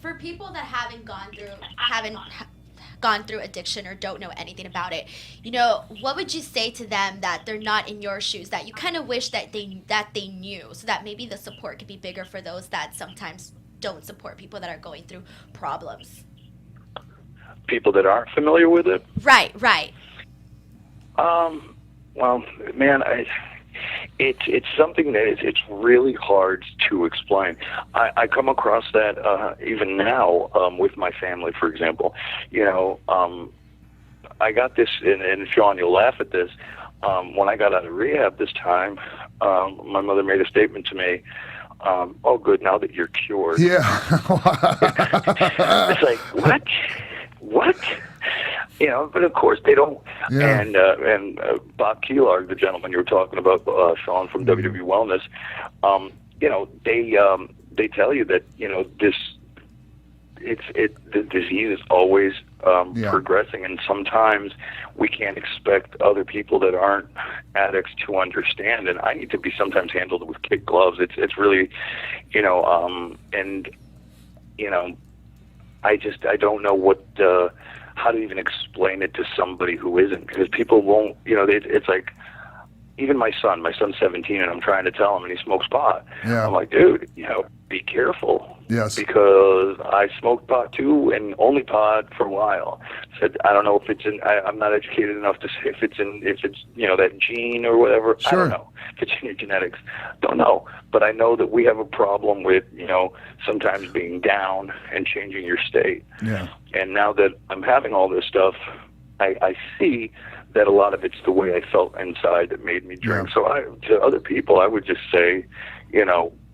For people that haven't gone through addiction or don't know anything about it, what would you say to them that they're not in your shoes, that you kind of wish that they knew, so that maybe the support could be bigger for those that sometimes don't support people that are going through problems? People that aren't familiar with it. Right, right. Well, man, it's something that it's really hard to explain. I come across that even now with my family, for example. I got this, and Sean, you'll laugh at this. When I got out of rehab this time, my mother made a statement to me. Oh, good, now that you're cured. Yeah. It's like, what? What? But of course they don't. Yeah. And Bob Keelar, the gentleman you were talking about, Sean from WW Wellness, they tell you that the disease is always progressing, and sometimes we can't expect other people that aren't addicts to understand. And I need to be sometimes handled with kid gloves. It's really, and I don't know what. How to even explain it to somebody who isn't, because people won't, it's like, even my son's 17, and I'm trying to tell him, and he smokes pot. Yeah. I'm like, dude, be careful. Yes. Because I smoked pot too, and only pot for a while. Said, I don't know if it's I'm not educated enough to say if it's that gene or whatever. Sure. I don't know if it's in your genetics. Don't know. But I know that we have a problem with, sometimes being down and changing your state. Yeah. And now that I'm having all this stuff, I see that a lot of it's the way I felt inside that made me drink. Yeah. So to other people, I would just say,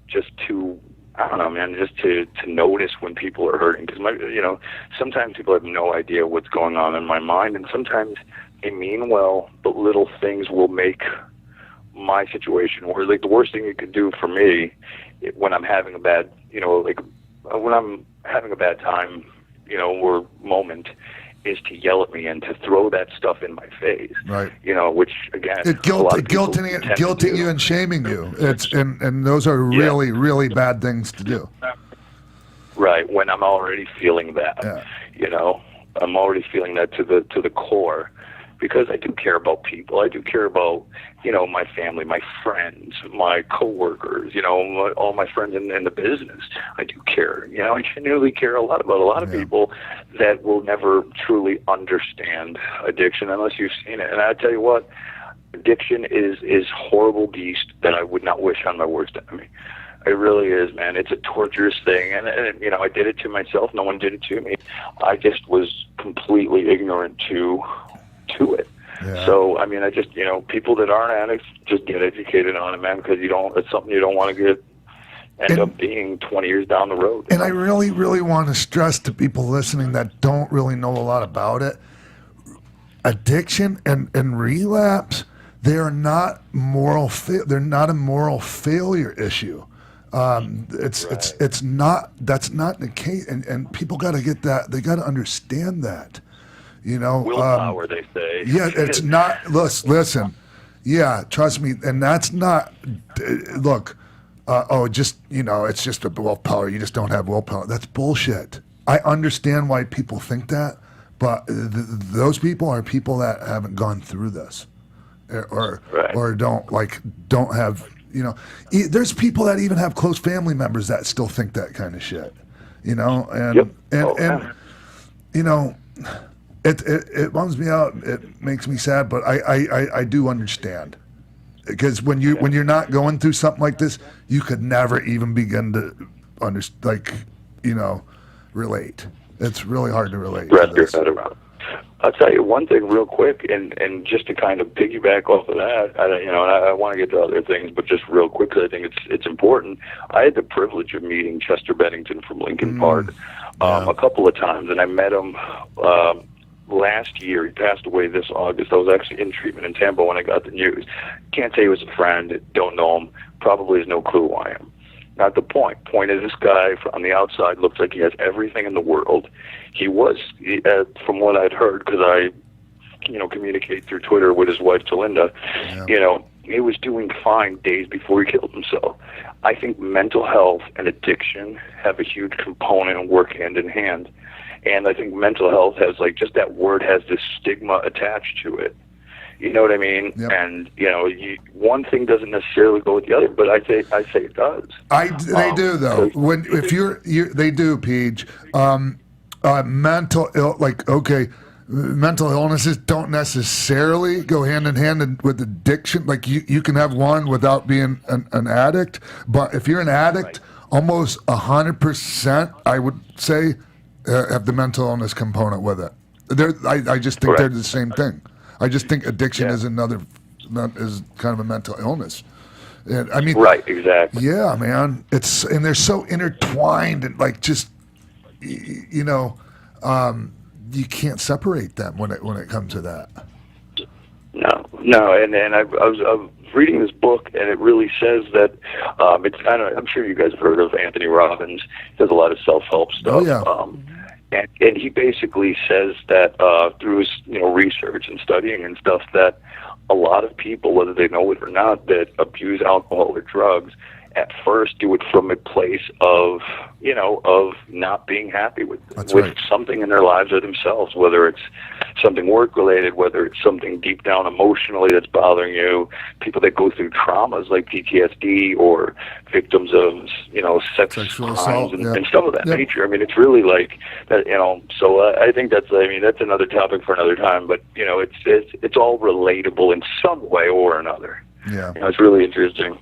just to, I don't know, man, just to notice when people are hurting. Because, sometimes people have no idea what's going on in my mind. And sometimes they mean well, but little things will make my situation worse. Like the worst thing you could do for me when I'm having a bad, when I'm having a bad time, or moment, is to yell at me and to throw that stuff in my face. Right. Which again, guilting you and shaming you. And those are really, really bad things to do. Right. When I'm already feeling that, I'm already feeling that to the core, because I do care about people. I do care about, my family, my friends, my coworkers, all my friends in the business. I do care. I genuinely care a lot about a lot of people that will never truly understand addiction unless you've seen it. And I tell you what, addiction is horrible beast that I would not wish on my worst enemy. It really is, man. It's a torturous thing, and I did it to myself. No one did it to me. I just was completely ignorant to it. Yeah. So, I just, people that aren't addicts, just get educated on it, man, because it's something you don't want to end up being 20 years down the road. And I really, really want to stress to people listening that don't really know a lot about it, addiction and relapse, they're not they're not a moral failure issue. It's not, that's not the case. And people got to get that, they got to understand that. Willpower, they say. Yeah, it's not. Listen. Yeah, trust me, and that's not. Look, it's just a willpower. You just don't have willpower. That's bullshit. I understand why people think that, but those people are people that haven't gone through this, or don't have. There's people that even have close family members that still think that kind of shit. It bums me out. It makes me sad, but I do understand, because when you're not going through something like this, you could never even begin to relate. It's really hard to relate. Wrap your head around. I'll tell you one thing real quick, and just to kind of piggyback off of that, I want to get to other things, but just real quick, because I think it's important. I had the privilege of meeting Chester Bennington from Lincoln Park a couple of times, and I met him last year. He passed away this August. I was actually in treatment in Tampa when I got the news. Can't say he was a friend. Don't know him. Probably has no clue who I am. Not the point. Point is, this guy on the outside looks like he has everything in the world. He was, from what I'd heard, because I communicate through Twitter with his wife, Talinda. Yeah. He was doing fine days before he killed himself. I think mental health and addiction have a huge component and work hand in hand. And I think mental health has, just that word has this stigma attached to it. You know what I mean? Yep. And one thing doesn't necessarily go with the other, but I say it does. They do though. They do, Peach. Mental illnesses don't necessarily go hand in hand with addiction. Like you can have one without being an addict, but if you're an addict, almost 100%, I would say, have the mental illness component with it. I just think they're the same thing. I just think addiction is is kind of a mental illness. And, I mean, right, exactly. Yeah, man. And they're so intertwined and you can't separate them when it comes to that. No, and I was reading this book, and it really says that I'm sure you guys have heard of Anthony Robbins. He does a lot of self-help stuff. Oh, yeah. And he basically says that through his research and studying and stuff, that a lot of people, whether they know it or not, that abuse alcohol or drugs, at first do it from a place of not being happy with something in their lives or themselves, whether it's something work related, whether it's something deep down emotionally that's bothering you. People that go through traumas like PTSD or victims of sexual crimes and stuff of that nature. I mean, it's really like that. So I think that's another topic for another time. But it's all relatable in some way or another. Yeah, it's really interesting.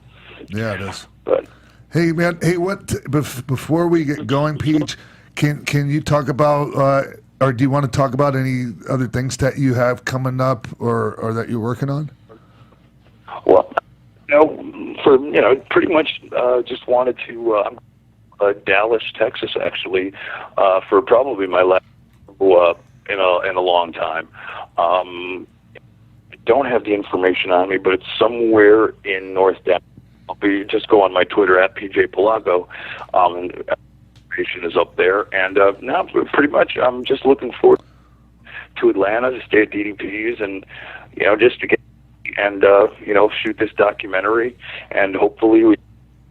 Yeah, it is. But hey, man, before we get going, Peach, can you talk about, or do you want to talk about any other things that you have coming up or that you're working on? Well, pretty much just wanted to Dallas, Texas, actually, for probably my last in a long time. I don't have the information on me, but it's somewhere in North Dallas. Just go on my Twitter at PJ Palago, and information is up there. And now, pretty much, I'm just looking forward to Atlanta to stay at DDP's, and just to get and shoot this documentary, and hopefully, with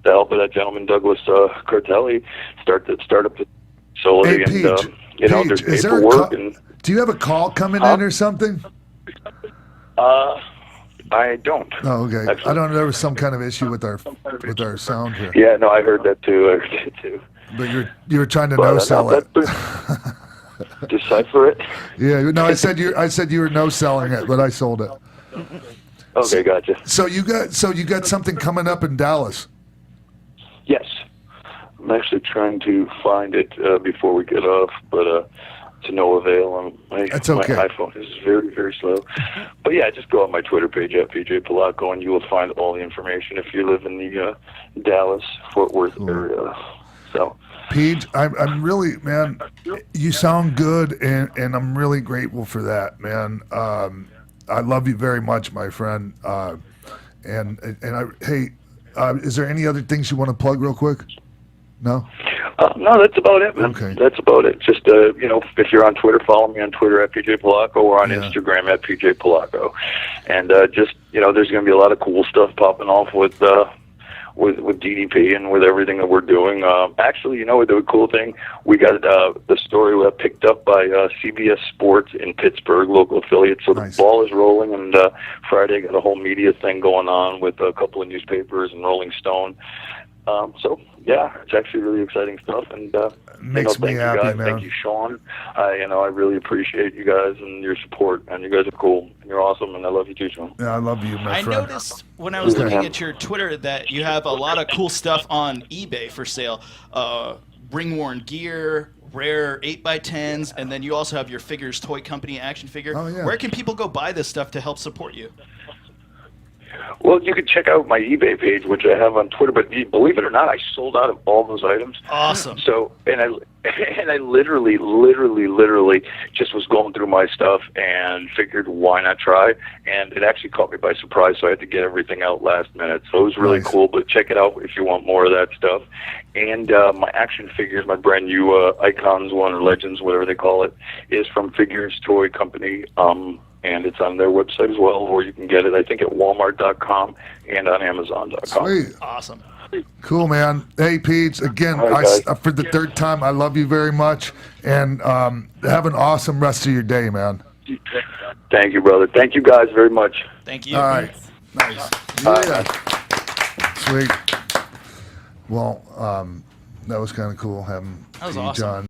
the help of that gentleman Douglas Cartelli, start up the facility. Hey, Peach, and there's paperwork. Do you have a call coming in or something? I don't. Oh, okay. Actually. I don't know. There was some kind of issue with our sound here. Yeah, no, I heard that too. But you were trying to no-sell it. Decipher it. Yeah, no, I said you were no-selling it, but I sold it. Okay, gotcha. So you got something coming up in Dallas. Yes, I'm actually trying to find it before we get off, but to no avail. That's okay. My iPhone is very, very slow. But yeah, just go on my Twitter page at PJ Palaco, and you will find all the information if you live in the Dallas, Fort Worth area. So, Pete, I'm really, man, you sound good, and I'm really grateful for that, man. I love you very much, my friend. Is there any other things you want to plug real quick? No? No, that's about it, man. Okay. That's about it. Just, if you're on Twitter, follow me on Twitter at PJ Palaco or on Instagram at PJ Palaco. And there's going to be a lot of cool stuff popping off with DDP and with everything that we're doing. Actually, the cool thing, we got the story picked up by CBS Sports in Pittsburgh, local affiliate. So nice. The ball is rolling, and Friday got a whole media thing going on with a couple of newspapers and Rolling Stone. Yeah, it's actually really exciting stuff, and makes me happy, guys. man. Thank you, Sean. I really appreciate you guys and your support, and you guys are cool, and you're awesome, and I love you too, Sean. Yeah, I love you, my friend. I noticed when I was looking at your Twitter that you have a lot of cool stuff on eBay for sale. Ring-worn gear, rare 8x10s, and then you also have your Figures Toy Company action figure. Oh, yeah. Where can people go buy this stuff to help support you? Well, you can check out my eBay page, which I have on Twitter. But believe it or not, I sold out of all those items. Awesome. So, and I literally just was going through my stuff and figured, why not try? And it actually caught me by surprise, so I had to get everything out last minute. So it was really nice. cool. But check it out if you want more of that stuff. And my action figures, my brand new Icons one or Legends, whatever they call it, is from Figures Toy Company. and it's on their website as well, or you can get it, I think, at Walmart.com and on Amazon.com. Sweet. Awesome. Cool, man. Hey, Pete, again, right, for the third time, I love you very much, and have an awesome rest of your day, man. Thank you, brother. Thank you guys very much. Thank you. All right. Nice. Yeah. Sweet. Well, that was kind of cool having That was Pete awesome. John.